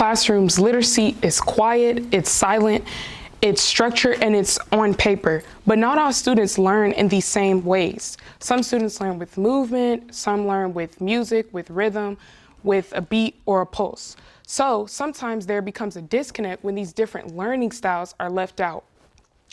classroom's literacy is quiet, it's silent, it's structured, and it's on paper. But not all students learn in these same ways. Some students learn with movement, some learn with music, with rhythm, with a beat or a pulse. So sometimes there becomes a disconnect when these different learning styles are left out.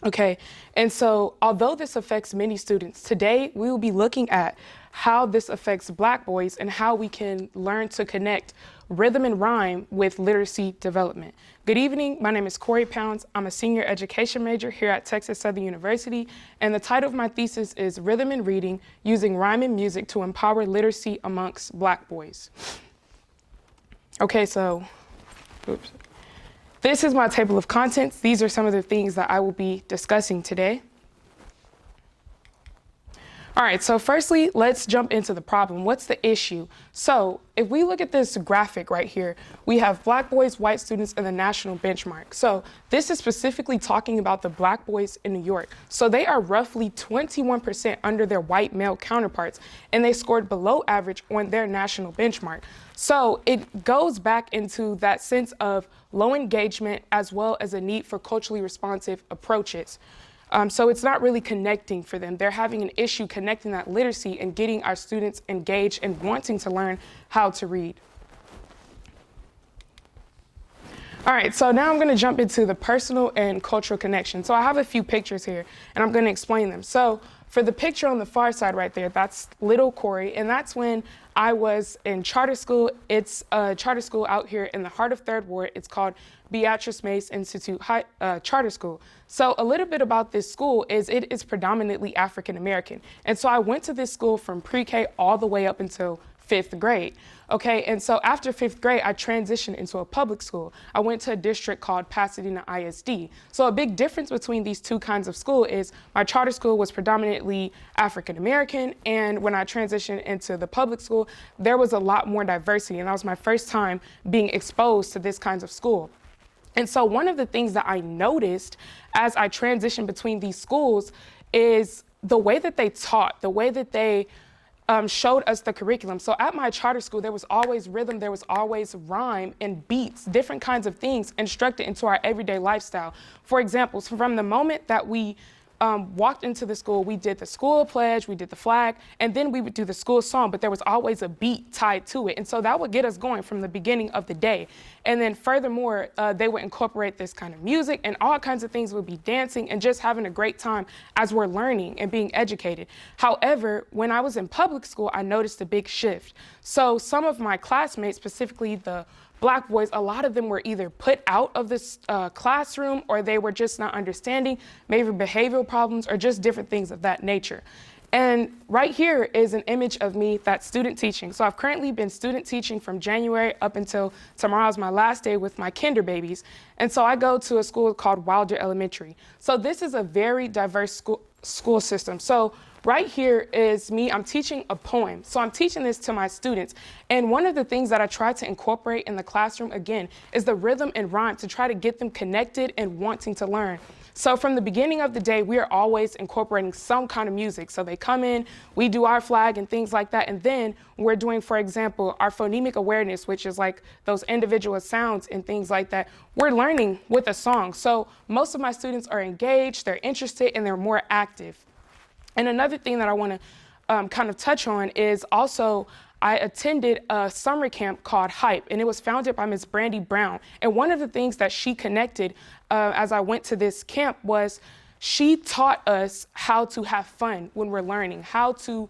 Okay, and so although this affects many students, today we will be looking at how this affects Black boys and how we can learn to connect rhythm and rhyme with literacy development. Good evening, my name is Kori. I'm a senior education major here at Texas Southern University, and the title of my thesis is Rhythm and Reading, Using Rhyme and Music to Empower Literacy Amongst Black Boys. Okay, so, this is my table of contents. These are some of the things that I will be discussing today. All right, so firstly, let's jump into the problem. What's the issue? So if we look at this graphic right here, we have Black boys, white students, and the national benchmark. So this is specifically talking about the Black boys in New York. So they are roughly 21% under their white male counterparts, and they scored below average on their national benchmark. So it goes back into that sense of low engagement as well as a need for culturally responsive approaches. So it's not really connecting for them. They're having an issue connecting that literacy and getting our students engaged and wanting to learn how to read. All right, so now I'm going to jump into the personal and cultural connection. So I have a few pictures here, and I'm going to explain them. So for the picture on the far side right there, that's little Kori, and that's when I was in charter school. It's a charter school out here in the heart of 3rd Ward. It's called Beatrice Mace Institute Charter School. So a little bit about this school is it is predominantly African American. And so I went to this school from pre-K all the way up until 5th grade. Okay, and so after 5th grade, I transitioned into a public school. I went to a district called Pasadena ISD. So a big difference between these two kinds of school is my charter school was predominantly African American, and when I transitioned into the public school, there was a lot more diversity, and that was my first time being exposed to this kinds of school. And so one of the things that I noticed as I transitioned between these schools is the way that they taught, the way that they showed us the curriculum. So at my charter school, there was always rhythm, there was always rhyme and beats, different kinds of things instructed into our everyday lifestyle. For example, so from the moment that we walked into the school, we did the school pledge, we did the flag, and then we would do the school song, but there was always a beat tied to it. And so that would get us going from the beginning of the day. And then furthermore, they would incorporate this kind of music and all kinds of things. Would be dancing and just having a great time as we're learning and being educated. However, when I was in public school, I noticed a big shift. So some of my classmates, specifically the Black boys, a lot of them were either put out of this classroom, or they were just not understanding, maybe behavioral problems or just different things of that nature. And right here is an image of me that's student teaching. So I've currently been student teaching from January up until tomorrow's my last day with my kinder babies. And so I go to a school called Wilder Elementary. So this is a very diverse school system. So right here is me, I'm teaching a poem. So I'm teaching this to my students. And one of the things that I try to incorporate in the classroom, again, is the rhythm and rhyme to try to get them connected and wanting to learn. So from the beginning of the day, we are always incorporating some kind of music. So they come in, we do our flag and things like that. And then we're doing, for example, our phonemic awareness, which is like those individual sounds and things like that. We're learning with a song. So most of my students are engaged, they're interested, and they're more active. And another thing that I want to kind of touch on is also I attended a summer camp called Hype, and it was founded by Ms. Brandy Brown. And one of the things that she connected as I went to this camp was she taught us how to have fun when we're learning, how to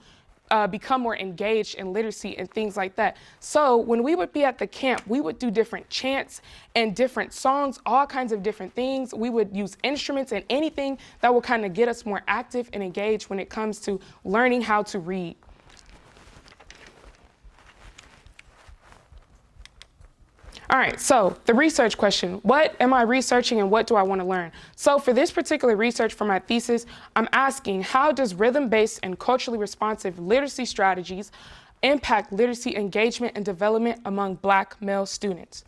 become more engaged in literacy and things like that. So when we would be at the camp, we would do different chants and different songs, all kinds of different things. We would use instruments and anything that will kind of get us more active and engaged when it comes to learning how to read. All right, so the research question, what am I researching and what do I want to learn? So for this particular research for my thesis, I'm asking, how does rhythm-based and culturally responsive literacy strategies impact literacy engagement and development among Black male students?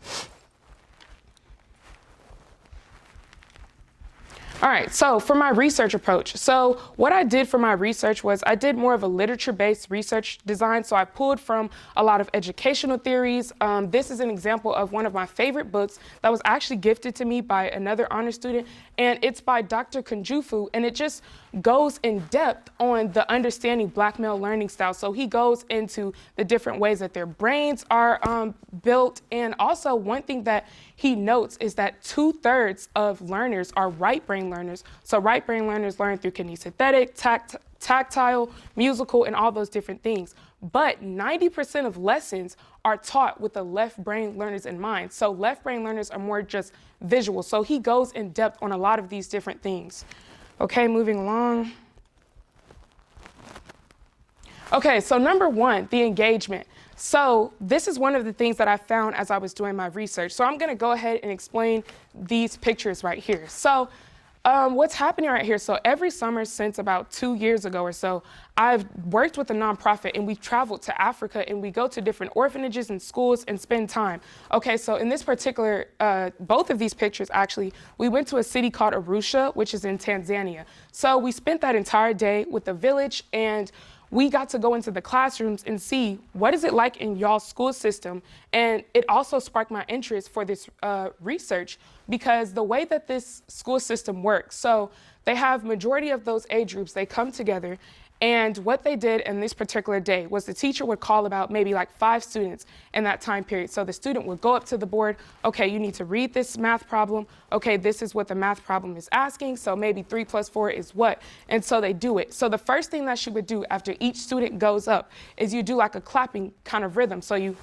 All right, so for my research approach, so what I did for my research was I did more of a literature-based research design. So I pulled from a lot of educational theories. This is an example of one of my favorite books that was actually gifted to me by another honor student, and it's by Dr. Kunjufu, and it just goes in depth on the understanding Black male learning style. So he goes into the different ways that their brains are built, and also one thing that he notes is that 2/3 of learners are right brain learners. So right brain learners learn through kinesthetic, tactile, musical, and all those different things. But 90% of lessons are taught with the left brain learners in mind. So left brain learners are more just visual. So he goes in depth on a lot of these different things. Okay, moving along. Okay, so number one, the engagement. So this is one of the things that I found as I was doing my research. So I'm gonna go ahead and explain these pictures right here. So what's happening right here, so every summer since about 2 years ago or so, I've worked with a nonprofit, and we've traveled to Africa, and we go to different orphanages and schools and spend time. Okay, so in this particular, both of these pictures actually, we went to a city called Arusha, which is in Tanzania. So we spent that entire day with the village, and we got to go into the classrooms and see what is it like in y'all's school system. And it also sparked my interest for this research, because the way that this school system works, so they have majority of those age groups, they come together, and what they did in this particular day was the teacher would call about maybe like 5 students in that time period. So the student would go up to the board, okay, you need to read this math problem. Okay, this is what the math problem is asking. So maybe 3 + 4 is what? And so they do it. So the first thing that she would do after each student goes up is you do like a clapping kind of rhythm. So you,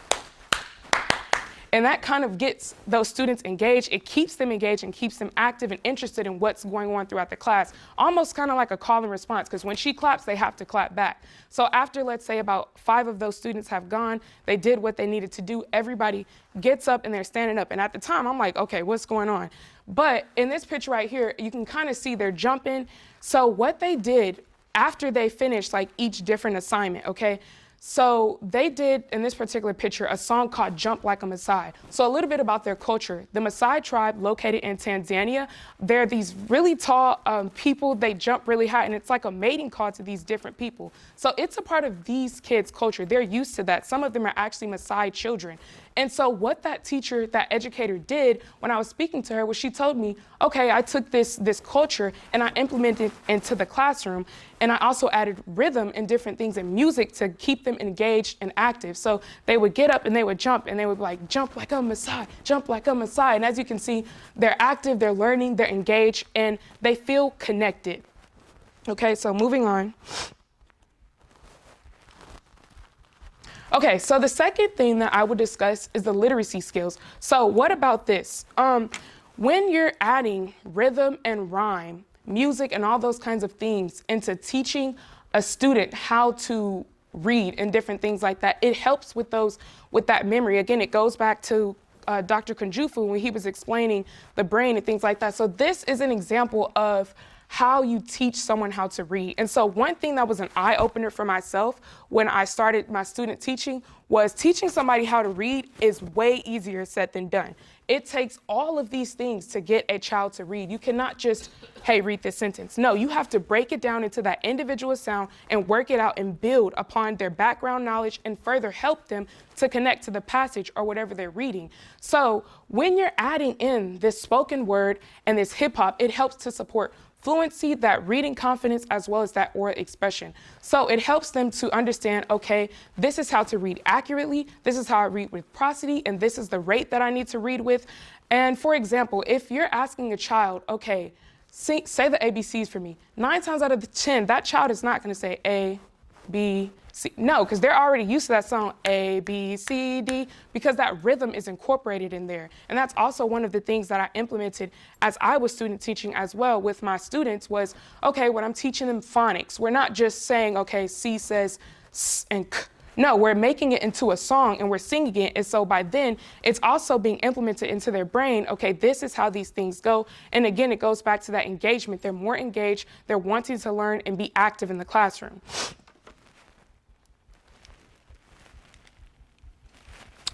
and that kind of gets those students engaged. It keeps them engaged and keeps them active and interested in what's going on throughout the class. Almost kind of like a call and response, because when she claps, they have to clap back. So after, let's say, about 5 of those students have gone, they did what they needed to do, everybody gets up and they're standing up. And at the time, I'm like, okay, what's going on? But in this picture right here, you can kind of see they're jumping. So what they did after they finished like each different assignment, okay? So they did, in this particular picture, a song called Jump Like a Maasai. So a little bit about their culture. The Maasai tribe located in Tanzania, they're these really tall people, they jump really high, and it's like a mating call to these different people. So it's a part of these kids' culture. They're used to that. Some of them are actually Maasai children. And so what that teacher, that educator did when I was speaking to her was she told me, okay, I took this culture and I implemented it into the classroom. And I also added rhythm and different things and music to keep them engaged and active. So they would get up and they would jump, and they would like, jump like a Maasai, jump like a Maasai. And as you can see, they're active, they're learning, they're engaged, and they feel connected. Okay, so moving on. Okay, so the second thing that I would discuss is the literacy skills. So what about this? When you're adding rhythm and rhyme, music and all those kinds of things into teaching a student how to read and different things like that, it helps with that memory. Again, it goes back to Dr. Kunjufu when he was explaining the brain and things like that. So this is an example of how you teach someone how to read. And so one thing that was an eye-opener for myself when I started my student teaching was teaching somebody how to read is way easier said than done. It takes all of these things to get a child to read. You cannot just, hey, read this sentence. No, you have to break it down into that individual sound and work it out and build upon their background knowledge and further help them to connect to the passage or whatever they're reading. So when you're adding in this spoken word and this hip hop, it helps to support fluency, that reading confidence, as well as that oral expression. So it helps them to understand, okay, this is how to read accurately, this is how I read with prosody, and this is the rate that I need to read with. And for example, if you're asking a child, okay, say the ABCs for me, 9 times out of 10, that child is not gonna say A, B, C. No, because they're already used to that song, A, B, C, D, because that rhythm is incorporated in there. And that's also one of the things that I implemented as I was student teaching as well with my students was, okay, when I'm teaching them phonics, we're not just saying, okay, C says S and K. No, we're making it into a song and we're singing it. And so by then, it's also being implemented into their brain. Okay, this is how these things go. And again, it goes back to that engagement. They're more engaged. They're wanting to learn and be active in the classroom.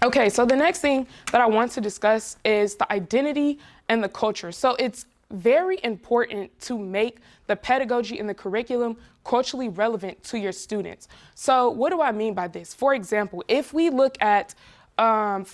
Okay, so the next thing that I want to discuss is the identity and the culture. So it's very important to make the pedagogy and the curriculum culturally relevant to your students. So what do I mean by this? For example, if we look at some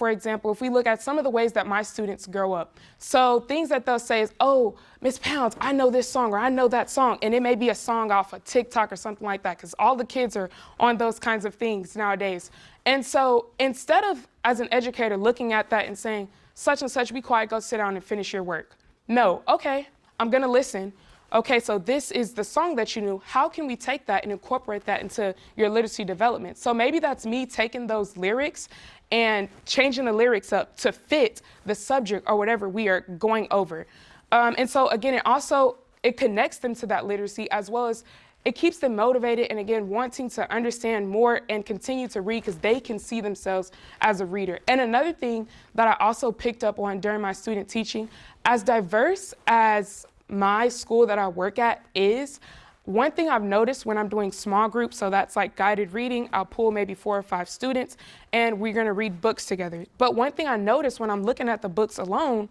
of the ways that my students grow up, so things that they'll say is, oh, Miss Pounds, I know this song or I know that song. And it may be a song off of TikTok or something like that, because all the kids are on those kinds of things nowadays. And so instead of, as an educator, looking at that and saying, such and such, be quiet, go sit down and finish your work. No, okay, I'm gonna listen. Okay, so this is the song that you knew. How can we take that and incorporate that into your literacy development? So maybe that's me taking those lyrics and changing the lyrics up to fit the subject or whatever we are going over. And so again, it connects them to that literacy, as well as it keeps them motivated and, again, wanting to understand more and continue to read because they can see themselves as a reader. And another thing that I also picked up on during my student teaching, as diverse as my school that I work at is, one thing I've noticed when I'm doing small groups, so that's like guided reading, I'll pull maybe 4 or 5 students and we're going to read books together. But one thing I noticed when I'm looking at the books alone,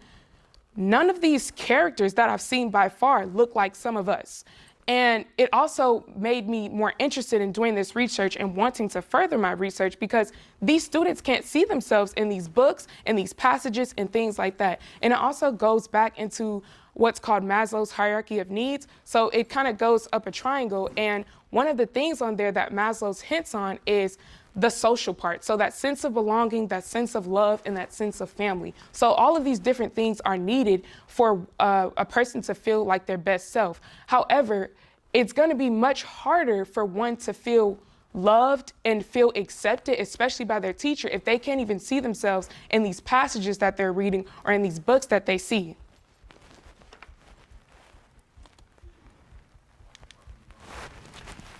none of these characters that I've seen by far look like some of us. And it also made me more interested in doing this research and wanting to further my research, because these students can't see themselves in these books and these passages and things like that. And it also goes back into what's called Maslow's hierarchy of needs. So it kind of goes up a triangle. And one of the things on there that Maslow's hints on is the social part. So that sense of belonging, that sense of love, and that sense of family. So all of these different things are needed for a person to feel like their best self. However, it's going to be much harder for one to feel loved and feel accepted, especially by their teacher, if they can't even see themselves in these passages that they're reading or in these books that they see.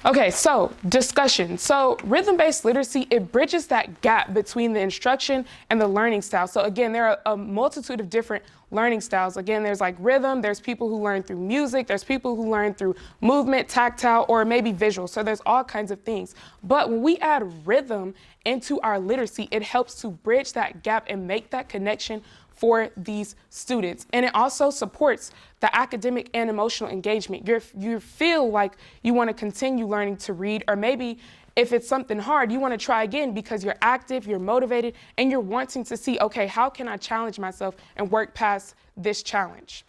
Okay, so discussion. So rhythm-based literacy, it bridges that gap between the instruction and the learning style. So again, there are a multitude of different learning styles. Again, there's like rhythm, there's people who learn through music, there's people who learn through movement, tactile, or maybe visual. So there's all kinds of things. But when we add rhythm into our literacy, it helps to bridge that gap and make that connection for these students. And it also supports the academic and emotional engagement. You feel like you want to continue learning to read, or maybe if it's something hard, you want to try again because you're active, you're motivated, and you're wanting to see, okay, how can I challenge myself and work past this challenge?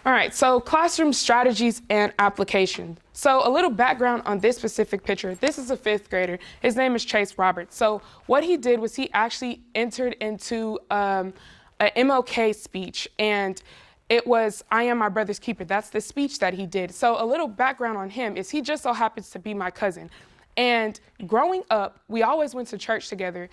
All right, so classroom strategies and application. So a little background on this specific picture. This is a 5th grader. His name is Chase Roberts. So what he did was he actually entered into an MLK speech, and it was, I am my brother's keeper. That's the speech that he did. So a little background on him is he just so happens to be my cousin. And growing up, we always went to church together,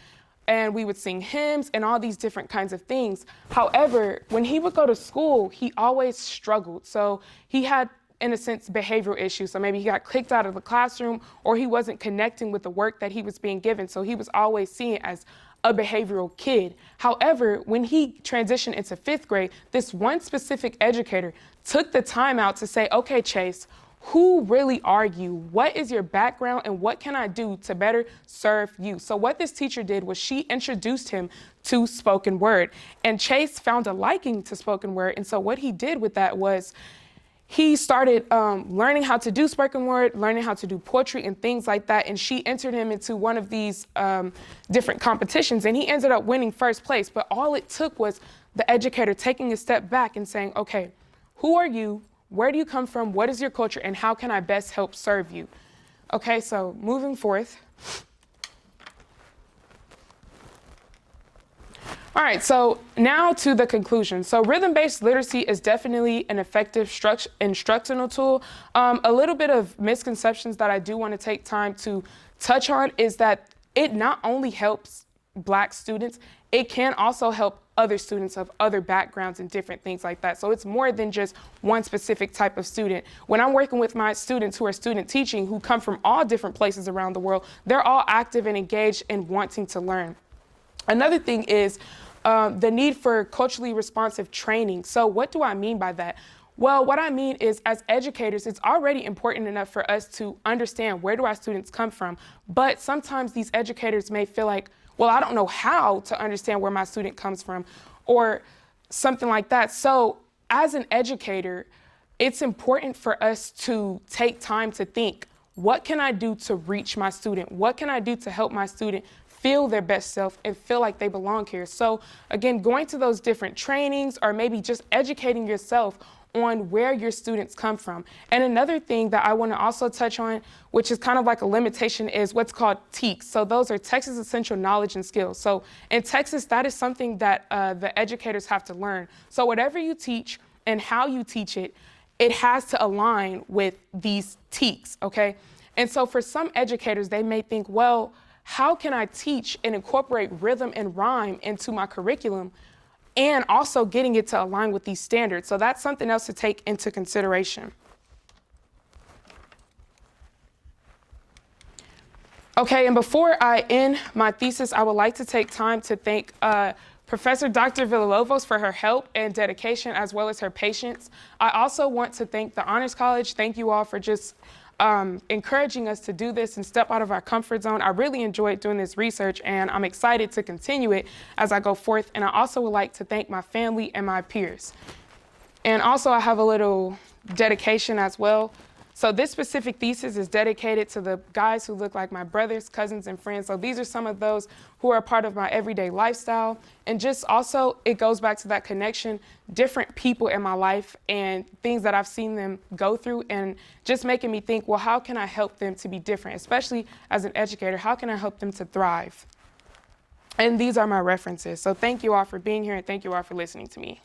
and we would sing hymns and all these different kinds of things. However, when he would go to school, he always struggled. So he had, in a sense, behavioral issues. So maybe he got kicked out of the classroom, or he wasn't connecting with the work that he was being given. So he was always seen as a behavioral kid. However, when he transitioned into 5th grade, this one specific educator took the time out to say, okay, Chase, who really are you? What is your background, and what can I do to better serve you? So what this teacher did was she introduced him to spoken word, and Chase found a liking to spoken word. And so what he did with that was he started learning how to do spoken word, learning how to do poetry and things like that. And she entered him into one of these different competitions, and he ended up winning 1st place. But all it took was the educator taking a step back and saying, okay, who are you? Where do you come from? What is your culture? And how can I best help serve you? Okay, so moving forth. All right, so now to the conclusion. So rhythm-based literacy is definitely an effective instructional tool. A little bit of misconceptions that I do want to take time to touch on is that it not only helps Black students, it can also help other students of other backgrounds and different things like that. So it's more than just one specific type of student. When I'm working with my students who are student teaching, who come from all different places around the world, they're all active and engaged and wanting to learn. Another thing is the need for culturally responsive training. So what do I mean by that? Well, what I mean is, as educators, it's already important enough for us to understand where do our students come from, but sometimes these educators may feel like well, I don't know how to understand where my student comes from or something like that. So as an educator, it's important for us to take time to think, what can I do to reach my student? What can I do to help my student feel their best self and feel like they belong here? So again, going to those different trainings or maybe just educating yourself on where your students come from. And another thing that I want to also touch on, which is kind of like a limitation, is what's called TEKS. So those are Texas Essential Knowledge and Skills. So in Texas, that is something that the educators have to learn. So whatever you teach and how you teach it, it has to align with these TEKS, okay? And so for some educators, they may think, well, how can I teach and incorporate rhythm and rhyme into my curriculum and also getting it to align with these standards? So that's something else to take into consideration. Okay, and before I end my thesis, I would like to take time to thank Professor Dr. Villalobos for her help and dedication, as well as her patience. I also want to thank the Honors College. Thank you all for just encouraging us to do this and step out of our comfort zone. I really enjoyed doing this research, and I'm excited to continue it as I go forth. And I also would like to thank my family and my peers. And also I have a little dedication as well. So this specific thesis is dedicated to the guys who look like my brothers, cousins, and friends. So these are some of those who are a part of my everyday lifestyle. And just also, it goes back to that connection, different people in my life and things that I've seen them go through, and just making me think, well, how can I help them to be different? Especially as an educator, how can I help them to thrive? And these are my references. So thank you all for being here, and thank you all for listening to me.